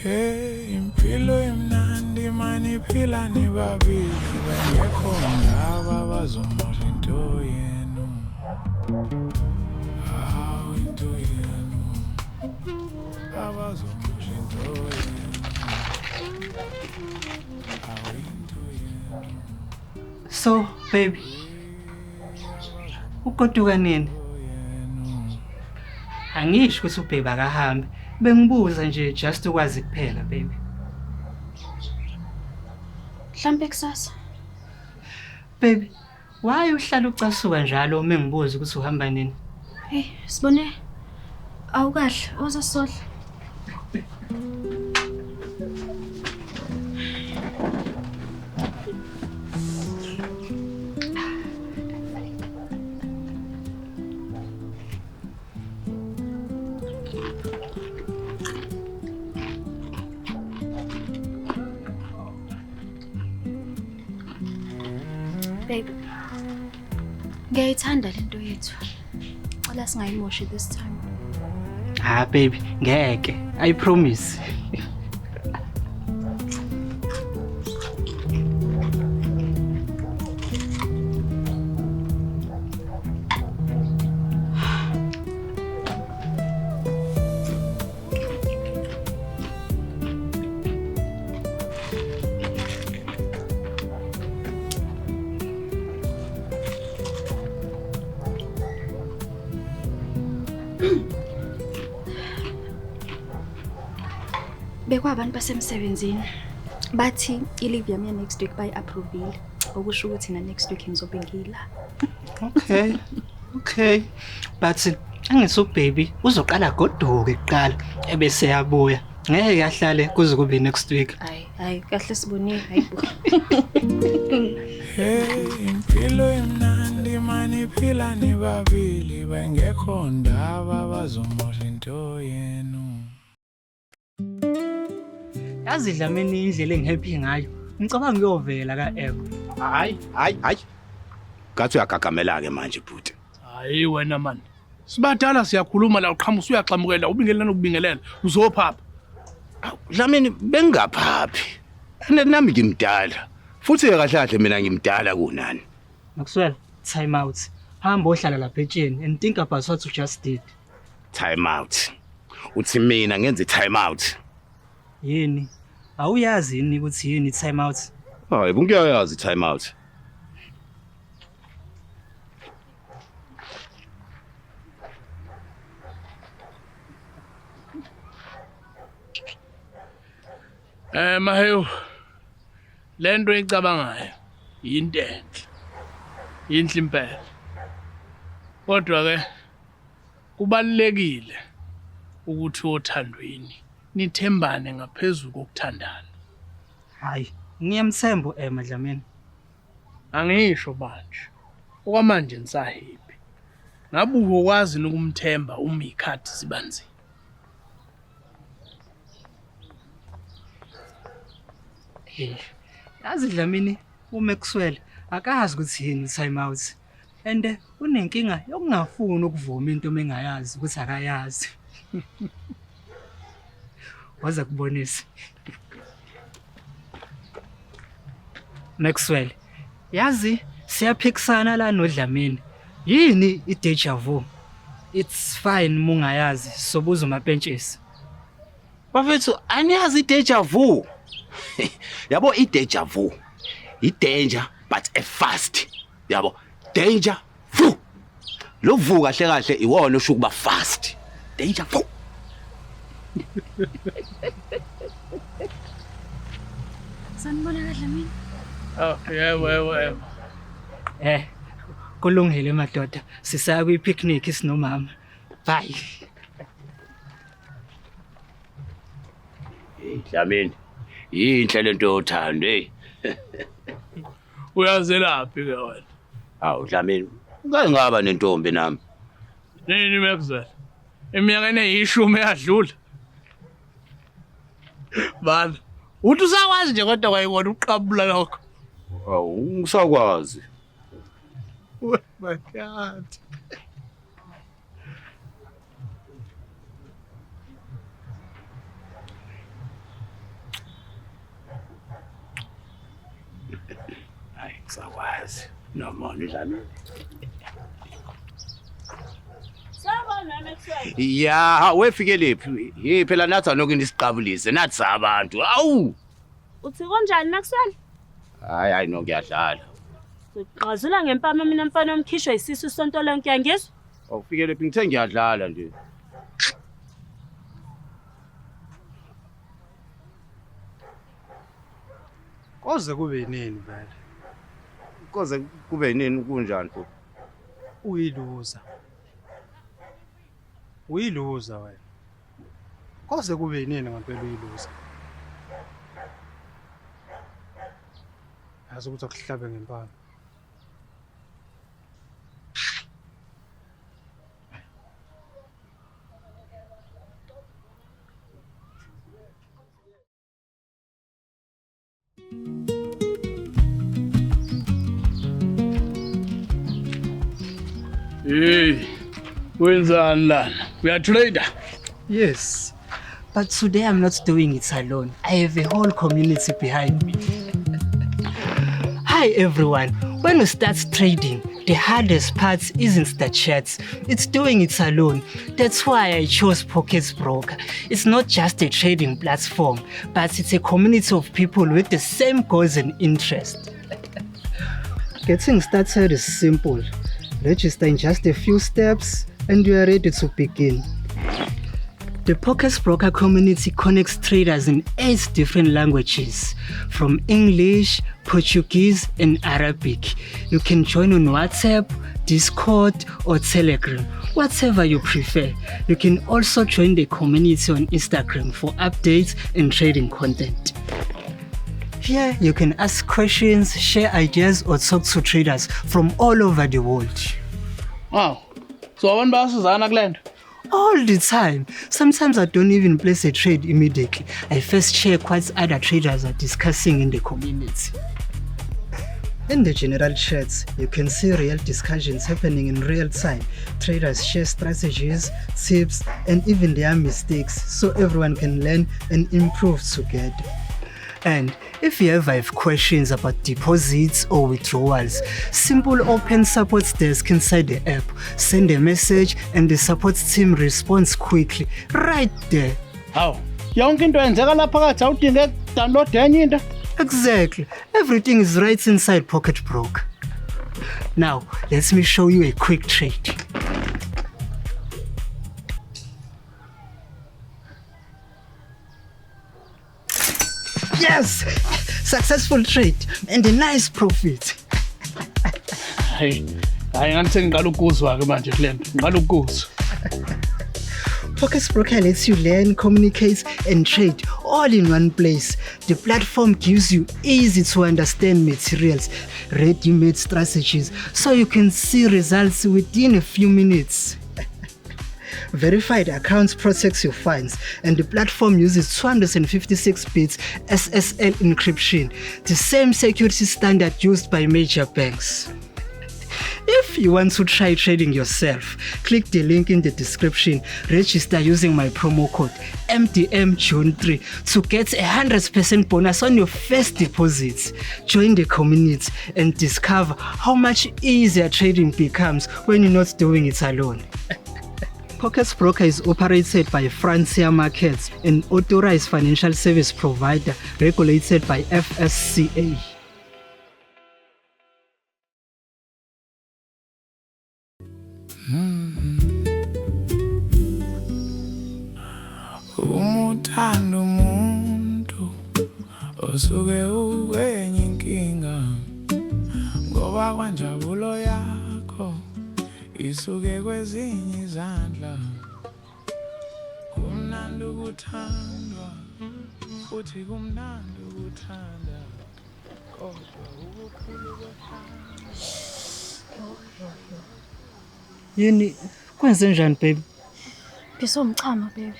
Hey, impilo imnandi maniphila nibabili bengekho ndaba bazomosha into yenu. Awu into yenu. Abazomosha into yenu. Awu into yenu. So, baby, ugoduka nini? Angisho ukuthi ubhebe akahambe. Bengibuza nje just ukwazi kuphela, baby. Mhlambe kusasa. Baby, why uhlala ucasuka njalo uma ngibuza ukuthi uhamba nini? Hey, sibone. Awukahle, ozasohla. Baby, ngiyayithanda lento yethu. Cela singayimoshi this time. Ah, baby, ngeke. I promise. Bekwabantu basemsebenzini bathi i-leave yami next week bayi-approvile okusho ukuthi na next week ngizobe ngila. Okay. But angithi baby uzoqala goduke kuqala ebese yabuya. Ngeke ahlale kuze kube next week. Hayi kahle sibonile hayibo. Hey, impilo imnandi maniphila nibabili bengekho ndaba bazomosha into yenu. Yazi Dlamini indlela engihappy ngayo. Ngicabanga uyovela kaEvo. Hayi. Ngathi uyagagamela ke manje bhuti. Hayi wena man. Sibadala siyakhuluma la uqhamusa uyaxamukela ubingelana ukubingelela uzophapha. Dlamini bengaphaphi. Nami ngimdala. Futhi kahle kahle mina ngimdala kunani. Makuswela, time out. Hamba ohlala lapha etsheni and think about what you just did. Time out. Uthi mina ngenze time out. Yini? Awuyazi yini ukuthi yini time out? Hayi bungiyayazi time out. Mahewu. Lento ecabangayo into enhle. Inhle impela. Kodwa ke kubalekile ukuthi othandweni nithembane ngaphezulu kokuthandana. Hayi, ngiyamthemba Emma Dlamini. Angisho manje. Okwamanje nisahappy. Ngabe ukwazi ukumthemba uma ikhathi sibanzi. Yazi Dlamini uMaxwell akazi ukuthi yini time out. And unenkinga yokungafuni ukuvuma into mengayazi ukuthi akayazi. Waza kubonisa. Maxwell, yazi siyaphikisana la noDlamini. Yini i-deja vu? It's fine mungayazi sobuza umapentshisi. Bafethu aniyazi i-deja vu. Yabo i-deja vu. I-danger but a fast. Yabo danger vu. Lo vu kahle kahle iwona osho kuba fast. Danger vu. Sanibona kahle mina. Oh, yebo. Kulungile madoda. Sisaya kwi-picnic sinomama. Bye. Dlamini. Yinhle lento yothando Uyazelaphi ke wena? Hawu Dlamini. Ngingaba nentombi nami. Nini Maxwell? Eminyakeni eyishumi eyadlula. Bala. Uthi usakwazi nje kodwa kwayibona uqabula lokho. Hawu ngisakwazi. My God. sakwazi noma nidlamini. Sawubona Maxwell. Ya, wefike lephi? Hey phela nathi anoku nisiqabulise nathi abantu. Awu. Uthi konjani Maxwell? Hayi no ngiyadlala. Uqhazula ngempama mina mfana omkhishwa isisu sonto lonke yangizwa? Awufike lephi ngithe ngiyadlala nje. Koze kube yinini vele. Koze kube yini kunjani futhi? Uyiluza wena. Koze kube yinini ngempela uyiluza. Yazi ukuthi akuhlabe ngempama. Hey, wenzani lana? Uyatrader? Yes. But today I'm not doing it alone. I have a whole community behind me. Hi everyone. When you start trading, the hardest part isn't the charts. It's doing it alone. That's why I chose Pockets Broker. It's not just a trading platform, but it's a community of people with the same goals and interests. Getting started is simple. Register in just a few steps and you are ready to begin. The Pockets Broker community connects traders in 8 different languages, from English, Portuguese, and Arabic. You can join on WhatsApp, Discord, or Telegram, whatever you prefer. You can also join the community on Instagram for updates and trading content. Here, you can ask questions, share ideas, or talk to traders from all over the world. Wow. So abantu bayasizana kulento? All the time. Sometimes I don't even place a trade immediately. I first check what other traders are discussing in the community. In the general chats, you can see real discussions happening in real time. Traders share strategies, tips, and even their mistakes so everyone can learn and improve together. And if you ever have questions about deposits or withdrawals, simple open support desk inside the app. Send a message and the support team responds quickly right there. Hawu. Yonke into yenzeka lapha phakathi awudinge download enye into. Exactly. Everything is right inside Pocket Broker. Now, let me show you a quick trade. Yes! Successful trade and a nice profit. Hayi ngathi ngiqala ukuzwa ke manje kulento. Ngiqala ukuzwa. Pockets Broker lets you learn, communicate, and trade all in one place. The platform gives you easy to understand materials, ready-made strategies, so you can see results within a few minutes. Verified accounts protects your funds, and the platform uses 256 bits SSL encryption, the same security standard used by major banks. If you want to try trading yourself, click the link in the description, register using my promo code MDMJune3 to get 100% bonus on your first deposits. Join the community and discover how much easier trading becomes when you're not doing it alone. Pockets Broker is operated by Frontier Markets, an authorized financial service provider regulated by FSCA. Umuthanda umuntu osuke uwenye inkinga ngoba kwanjabulo yakho isuke kwezinye izandla kumnandi ukuthandwa futhi kumnandi ukuthanda kodwa ukukhulu kothando. Yini kwenze njani baby? Biso umchama baby.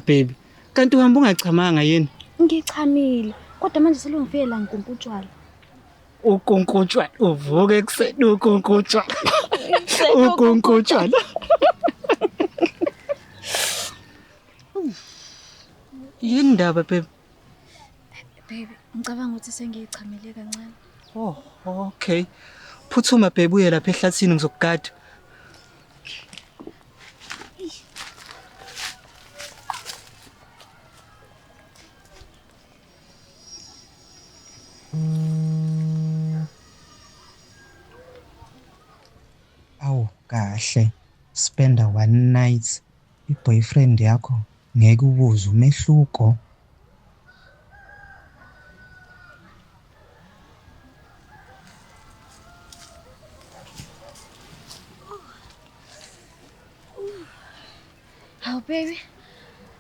Baby. Kanti uhamba ungachamanga yini? Ngichamile, kodwa manje selungifike la nginkutshwala. Ukonkotshwa uvuke ekseni ukonkotshwa. Ukonkotshwa. Yini ndaba baby? Baby, ngicabanga ukuthi sengichamile kancane. Oh, okay. Phuthuma babe uye lapha ehlathini ngizokugada. Awu kahle. Spenda one night. I-boyfriend yakho ngeke ubuze umehluko. Hawu baby.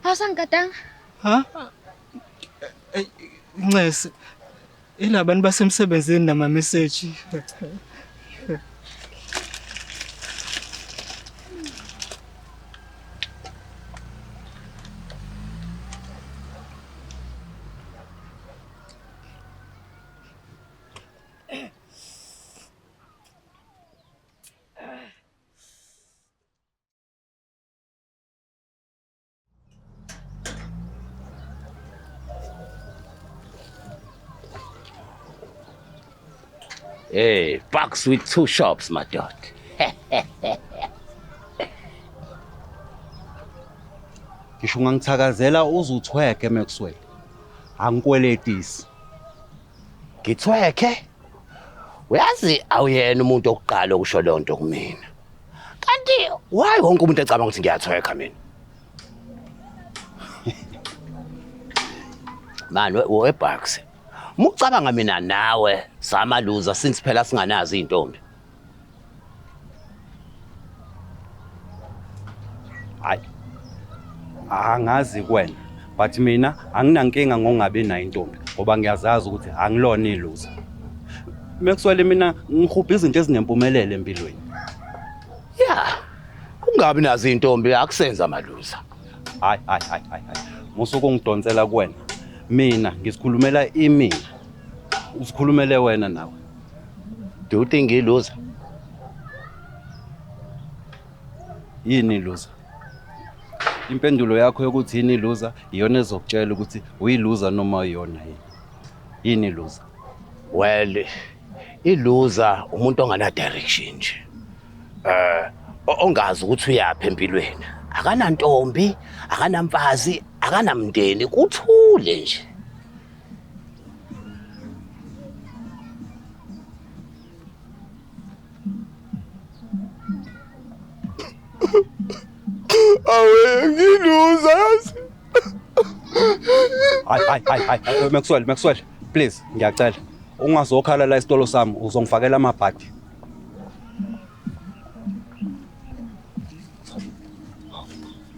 Awusangigadanga? Ha? Nxese. Ilabani basemsebenzini nama message. Hey, bucks with two shops, my dog. Ngisho ungangithakazela uzuthweke Maxwell. Angikweletisi. Ngithwekhe? Uyazi awuyena umuntu oqala ukusho lonto kumina. Kanti why wonke umuntu ecabanga ukuthi ngiyathweka mina? Man, webucks. Mucabanga mina nawe samaluza since phela singanazi izintombi. Hayi. Angazi kuwena, but mina anginankinga ngokungabi nayo intombi ngoba ngiyazazi ukuthi angilona iluza. Maxwell mina ngihubha izinto ezinempumelelo empilweni. Yeah. Ungabi nazi izintombi akusenza maluza. Hayi. Musuku ngidonsela kuwena. Mina ngisikhulumela imina. Usikhulumele wena nawe. Do you think iluza? Yini iluza? Impendulo yakho yokuthi yini iluza iyona ezokutshela ukuthi uyiluza noma uyona yini. Yini iluza? Well, iluza umuntu ongana direction nje. Ongazi ukuthi uyaphi empilweni. Akanantombi, akanamfazi, akanamndeni, kuthule nje. Awe ngiluza yazi. Hayi Maxwell, please ngiyacela. Ungazokhala la isitolo sami uzongifakela amabhadi.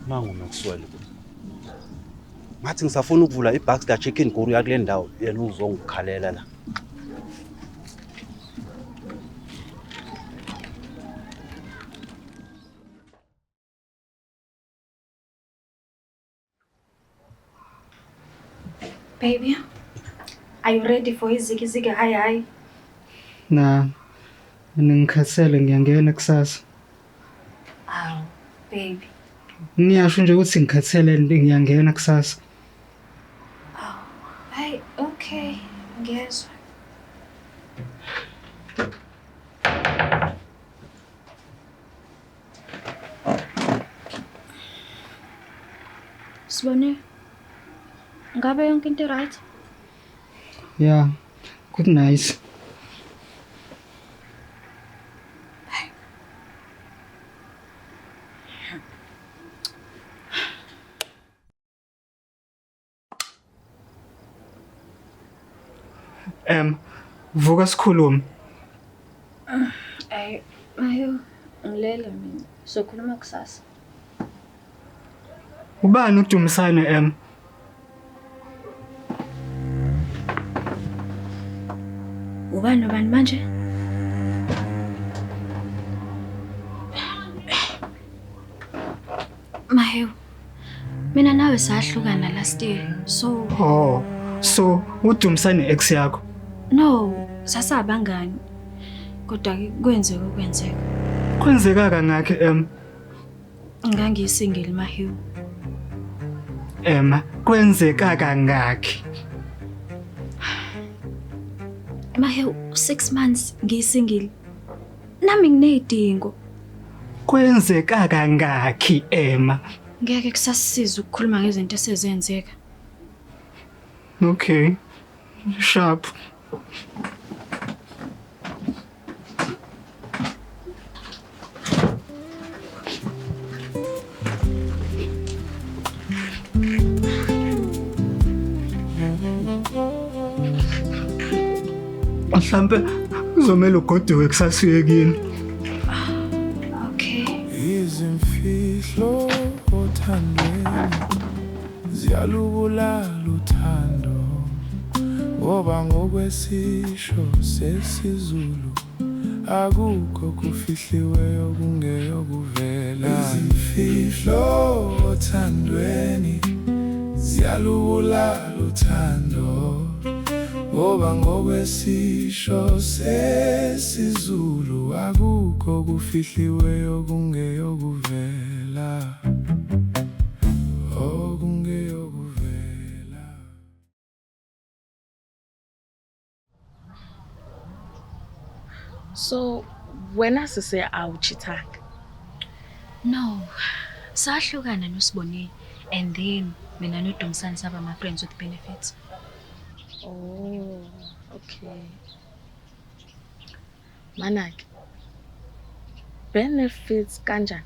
Nangu Maxwell. Ngathi ngisafuna ukuvula iBaxter Chicken Guru yakule ndawo yena uzongikhalela la. Baby, are you ready for iziki hi? Na ngikhathele ngiyangena kusasa. Aw, baby. Ngiyasho nje ukuthi ngikhathele ngiyangena kusasa. Hey, okay. Ngiyezwa. Sibone. Ngabe yonke into right? Yeah. Good night. Vuka sikhulume. Ayo, ngilele mina. Sokhuluma kusasa. Ubani uDumisane Ubani manje? Mahew. Mina nawe sahlukana last year. So, so uDumisane ex yakho. no, sasabangani. Kodwa kwenzeka. Kwenzeka kangakhe Ngangisingle Mahew. Kwenzeka kangakhe. Mahe 6 months ngisingle. Nami nginedingo. Kwenzeka kangakhi Emma? Ngeke kusasiza ukukhuluma ngezinto esezenzeka. Okay. Sharp. Mhlambe uzomela ugoduke kusasuye kini. Okay. Izimfihlo othandweni ziyalubulala uthando ngoba ngokwesisho sesizulu akukho kufihliweyo kungeyokuvela. Izimfihlo othandweni ziyalubulala uthando ngoba ngokwesisho sesizulu akukho kufihliweyo kungeyokuvela. Kungeyokuvela. So wena sise awuchithanga? No. Sahlukana noSibonile and then mina noDumsani saba my friends with benefits. Oh, okay. Manaki. Benefits kanjani?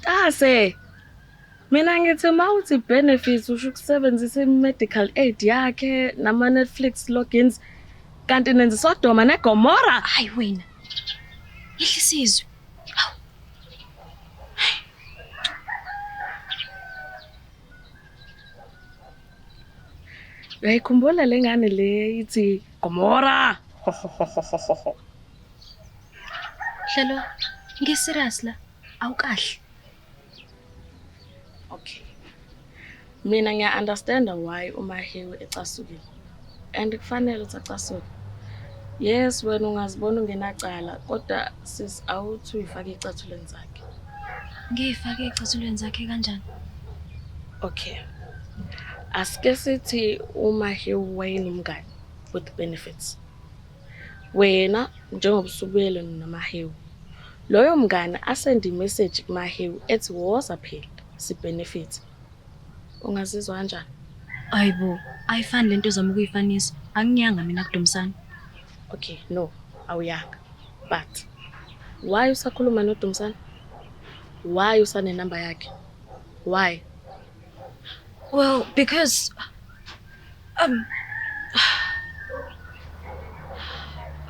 Ase. Mina ngithi mawuthi benefits usho ukusebenzisa i-medical aid yakhe nama Netflix logins kanti nenze Sodoma neGomora. Hayi wena. Ihlisizwe. Uyayikhumbula lengane le ithi Gomora? Hlelo, ngiserious la. Awukahle. Okay. Mina ngiya-understanda why uMahewu ecasukile. And kufanele ukuthi acasuke. Yes, wena ungazibona ungenacala, kodwa sis awuthi uyifake ecathulweni zakhe. Ngiyifake ecathulweni zakhe kanjani? Okay. Asike sithi uMahewu wayenomngane with benefits. Wena njengobusubuyelo noMahewu. Loyo mngane asend i-message kuMahewu ethi woza phela si benefits. Ungazizwa kanjani? Ayibo, ayifani lento zami ukuyifanisa. Angiyanga mina kuDumsani. Okay, no, awuyanga. But why usakhuluma noDumsani? Why usane number yakhe? Why? Well, because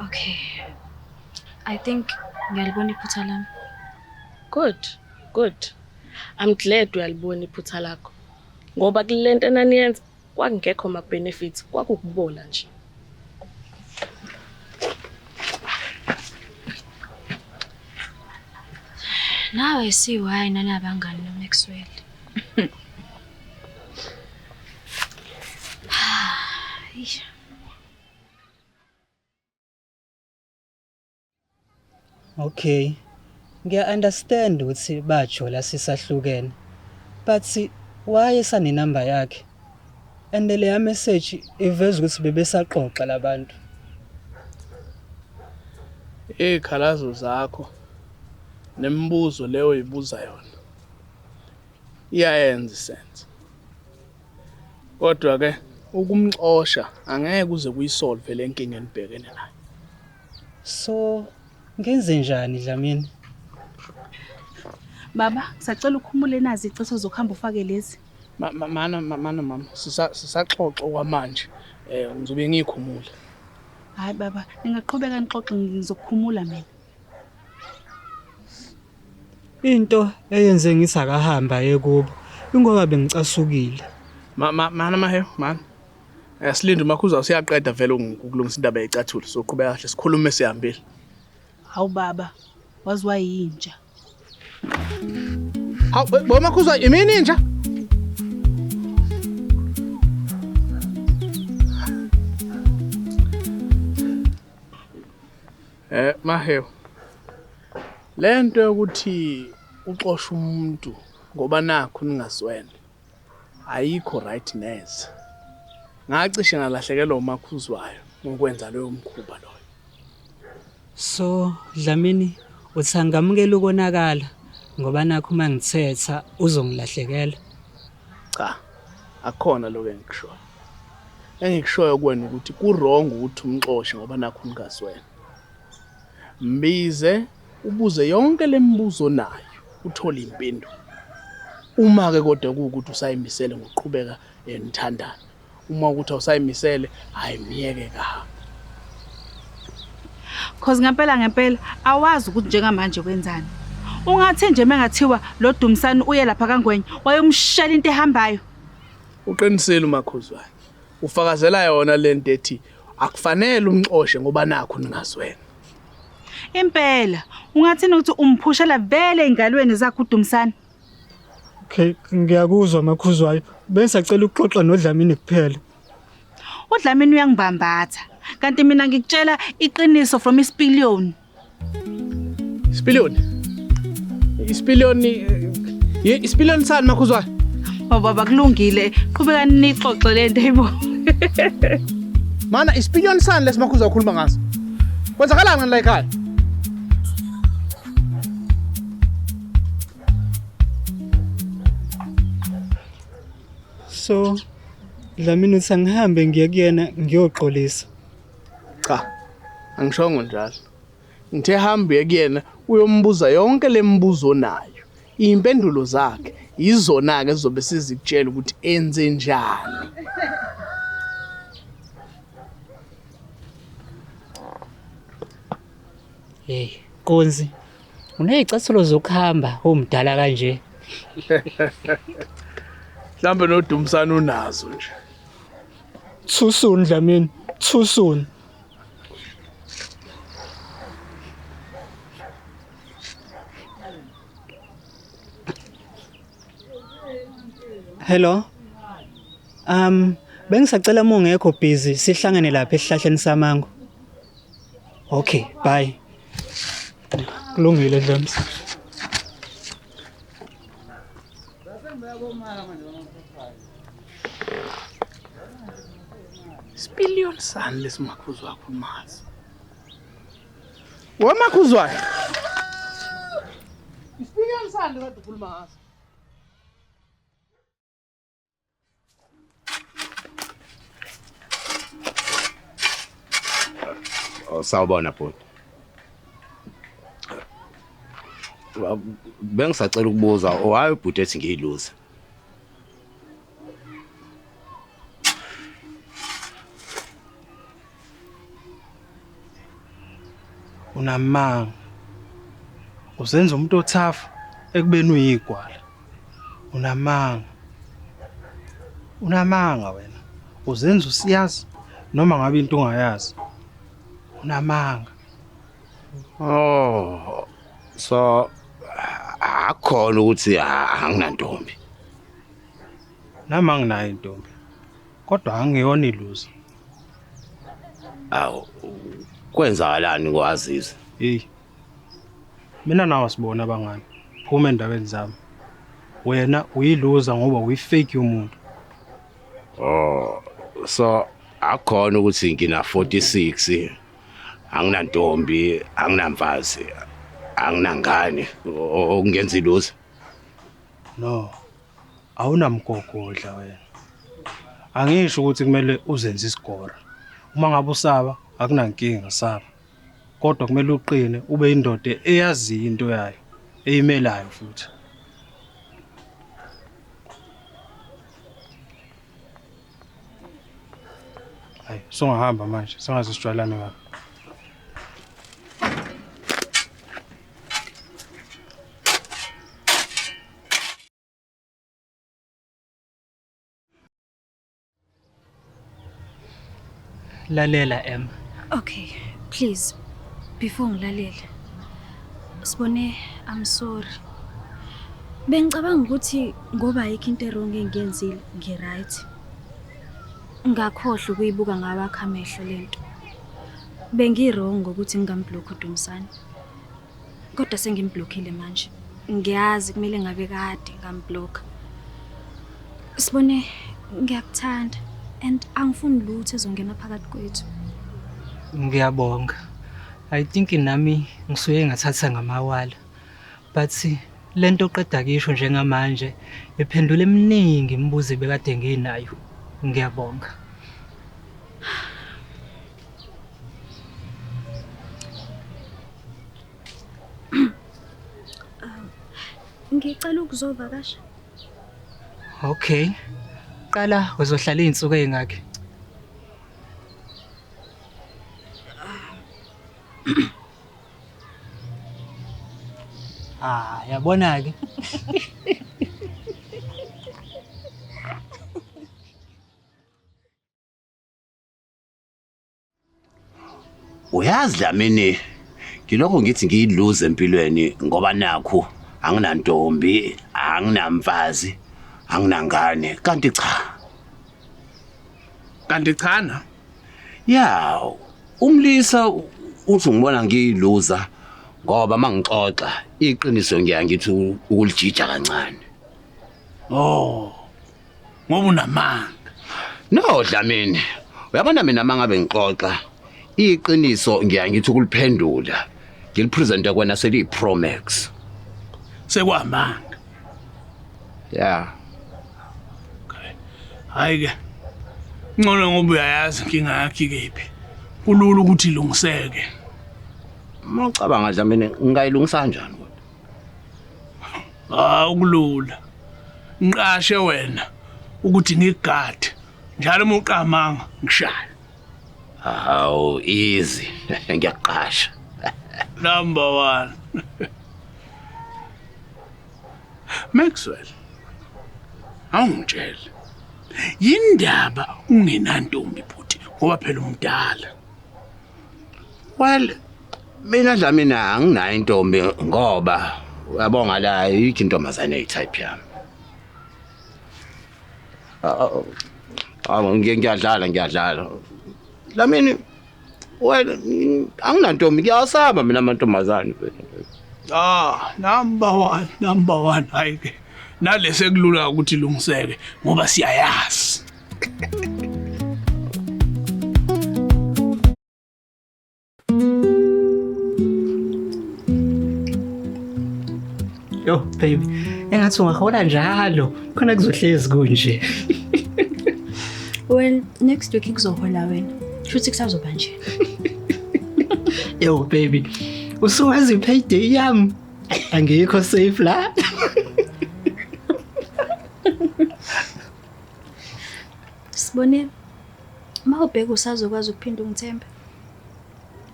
okay. I think ngiyalibona iphutha lami. Good. I'm glad uyalibona iphutha lakho. Ngoba kulento enaniyenza kwakungekho ma benefits, kwakukubola nje. Now I see why nanabangani noMaxwell. Okay. Ngiya-understand ukuthi bajola sisahlukene. But why esane number yakhe? And le message iveza ukuthi bebesaxoxa labantu. Ikhalazo zakho nemibuzo leyo uyibuza yona iyayenza sense. Kodwa ke ukumxosha angeke uze kuyisolve le nkinga enibhekene nayo. So ngenze njani Dlamini? Baba, sacela ukhumule nazi icetho zokuhamba ufake lezi. Mama, sisaxoxa kwamanje. Ngizobe ngiyikhumula. Hayi baba, ningaqhubeka nixoxe ngizokukhumula mina. Into eyenze ngithi akahamba yekubo ingoba bengicasukile. Mahewu, Asilinde makhuza usiyaqeda vele ukulungisa indaba yecathula. So qhubeka kahle sikhulume sihambile. Hawu baba, waziwa yinja. Hawu bo makhuza imini inja? Mahewu. Lento ukuthi uxosha umuntu ngoba nakho ningazwene. Ayikho right neze. Ngacishe ngalahlekelwa umakhuzwayo ngokwenza leyo mkhuba loyo. So Dlamini uthi angamukela ukonakala ngoba nakho mangithetha uzongilahlekela. Cha. Akhona lokho engikushoyo. Engikushoyo kuwena ukuthi ku-wrong ukuthi umxoshe ngoba nakho ningazwene. Mbize ubuze yonke lembuzo nayo uthole impendulo. Uma ke kodwa ukuthi usayimisele ngokuqhubeka enithandana. Uma ukuthi awusayimisele ayimiyeke kahamba. Cause ngempela awazi ukuthi njengamanje kwenzani. Ungathi nje mengathiwa lo Dumisani uye lapha kaNgwenya wayomshela into ehambayo. Uqinisele umakhuzwayo. Ufakazela yona lento ethi akufanele umxoshe ngoba nakho ningazwene. Impela ungathi ukuthi umphushela vele engalweni zakho uDumisani. Okay, ngiyakuzwa makhuzwayo. Bengisacela ukuxoxa noDlamini kuphela. uDlamini uyangibambatha kanti mina ngikutshela iqiniso from isipiliyoni. Isipiliyoni? Isipiliyoni sani makhuzwayo? Baba kulungile qhubeka nixoxe lento ayibo. Mana isipiliyoni sani lesimakhuza ukhuluma ngaso? Kwenzakalani la ekhaya? So Dlamini uthi angihambe ngiye kuyena ngiyoxolisa. Cha. Angishongo njalo. Ngithe hambe kuyena uyombuza yonke lembuzo nayo. Impendulo zakhe izona ke zizobe sizikutshela ukuthi enze njani. Hey, Nkonzi. Unezicathulo zokuhamba umdala kanje. Mhlambe noDumisani unazo nje. Too soon Dlamini, too soon. Hello. Bengisacela uma ungekho busy sihlangane lapha esihlahleni samango. Okay, bye. Kulungile Dlamini. Isipiliyoni sani lesimakhuzo wakho umazi? Wamakhuzwayo. Isipiliyoni sani kade ukhuluma ngaso? Sawubona bhuti. Bengisacela ukubuza why ubhuti ethi ngiyiluza. Unamanga. Uzenza umuntu othafu ekubeni uyigwala. Unamanga. Unamanga wena. Uzenza usiyazi noma ngabe into ungayazi. Unamanga. Oh. So akhona ukuthi anginantombi. Nami anginayo intombi. Kodwa angiyona iluza. Awu. Kwenzakalani kwaZizwe? Hey. Mina nawe sibona abangani. Phuma endaweni zami. Wena uyiluza ngoba uyifake umuntu. Oh, so akhona ukuthi ngina 46. Anginantombi, anginamfazi, anginangane okungenza iluza. No. Awunamgogodla wena. Angisho ukuthi kumele uzenze isigora. Uma ngabe usaba akunankinga saba. Kodwa kumele uqine ube indoda eyazi into yayo, eyimelayo futhi. Hayi, songahamba manje, sengaze sijwayelane ngapha. Lalela Em. Okay, please. Before ngilalele. Sibone, I'm sorry. Bengicabanga ukuthi ngoba ayikho into wrong engiyenzile, ngiright. Ngakhohle ukuyibuka ngawakho amehlo lento. Bengirong ukuthi ngingamblock uDumisani. Kodwa sengimblockile manje. ngiyazi kumele ngabe kade ngamblock. Sibone ngiyakuthanda and angifuni lutho ezongena phakathi kwethu. Ngiyabonga. I think nami ngisuke ngathatha ngamawala. But lento oqeda kisho njengamanje iphendula eminingi imibuzo bekade nginayo. Ngiyabonga. Ngicela ukuzovakasha. Okay. Qala uzohlala izinsuku ezingaki? Yabona ke. Uyazi Dlamini, ngilokho ngithi ngiyilose empilweni ngoba nakho anginantombi, anginamfazi, anginangane, kanti cha. Kanti cha na? Ya, umlisa uthi ngibona ngiyiluza ngoba mangixoxa iqiniso ngiyangithi ukulijija kancane. Oh. Ngoba unamanga. No Dlamini, uyabona mina mangabe ngixoxa iqiniso ngiyangithi ukuliphendula. Ngilipresenta kwena seli Pro Max. Sekwamanga. Yeah. Okay. Hayi ke. Ngcono ngoba uyayazi inkinga yakhe kephi. Kulula ukuthi ilungiseke. Mawucabanga Dlamini ngingayilungisa kanjani kodwa? Ukulula. Ngiqashe wena ukuthi ngigade. Njalo uma uqamanga ngishaya. Hawu easy. Ngiyaqasha. Number 1. Maxwell. Awungitshela. Yindaba ungenantombi futhi ngoba phela umdala. Well, mina Dlamini anginayo intombi ngoba uyabonga la yikho intombazane etype yami. Ngiyadlala. Dlamini, well, anginantombi ngiyasaba mina amantombazane. Number 1 hayi ke. Nalese kulula ukuthi ilungiseke ngoba siyayazi. Yo baby, engathi ungahola njalo khona kuzohlezi kunje. Well, next week kuzohola wena. Shuthi kusazoba nje. Yo baby, usuwazi i-payday yami? Angikho safe la. Sibone mawubheka usazokwazi ukuphinda ungithembe.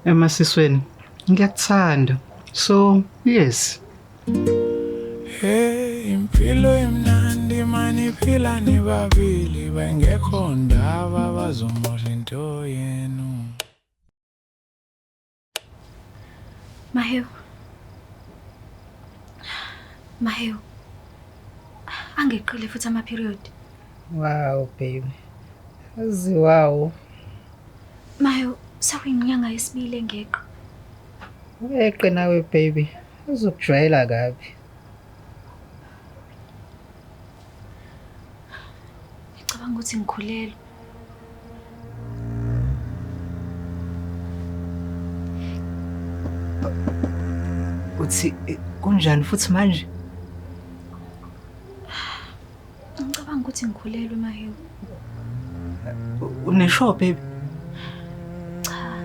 Emasisweni ngiyakuthanda. So, yes. Hey, impilo imnandi mani phila nibabili bengekho ndaba bazomosha into yenu. Maheo. Angeqile futhi ama-period. Wow baby. Azi wow. Maheo, sakuyinyanga yesibili engeqo. Weqe nawe baby. Uzokujwayela kabi. Ngicabanga ukuthi ngikhulelwe. Uthi kunjani futhi manje? Ngicabanga ukuthi ngikhulelwe Maheo. Unesho baby? Cha.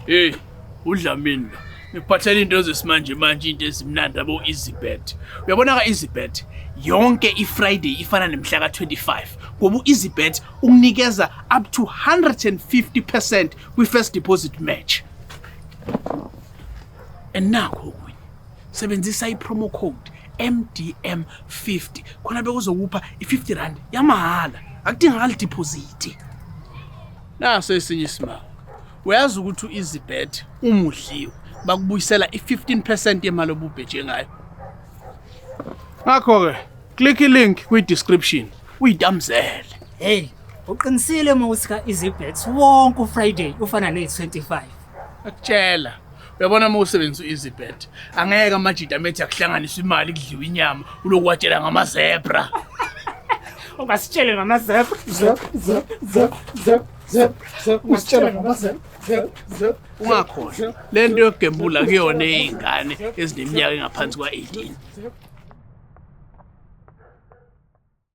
Hey, uDlamini. Ngiphathela into zesimanje manje into ezimnandi abo EasyBet. Uyabona ka EasyBet yonke iFriday ifana nemhla ka25 ngoba EasyBet ukunikeza up to 150% kwi-first deposit match. And nakho kunye sebenzisa i-promo code MDM50 khona bekuzokupha i50 rand yamahala akudingakali deposit. Naso esinye isimanga. uyazi ukuthi u-EasyBet umudliwe bakubuyisela i-15% yemali obubheje ngayo. Ngakho-ke click i-link kwi-description uyidamzele. Hey, uqinisile mawuthi ka-EasyBet wonke uFriday ufana ne-25. Akutshela uyabona uma usebenzisa u-EasyBet angeke amajita amethi akuhlanganisa imali kudliwa inyama ulokuwatshela ngamazebra. Ungasitshele ngamazebra. Ungasitshela ngamazebra. Ungakhohlwa lento yokugembula kuyona ey'ngane ezineminyaka engaphansi kwa-18.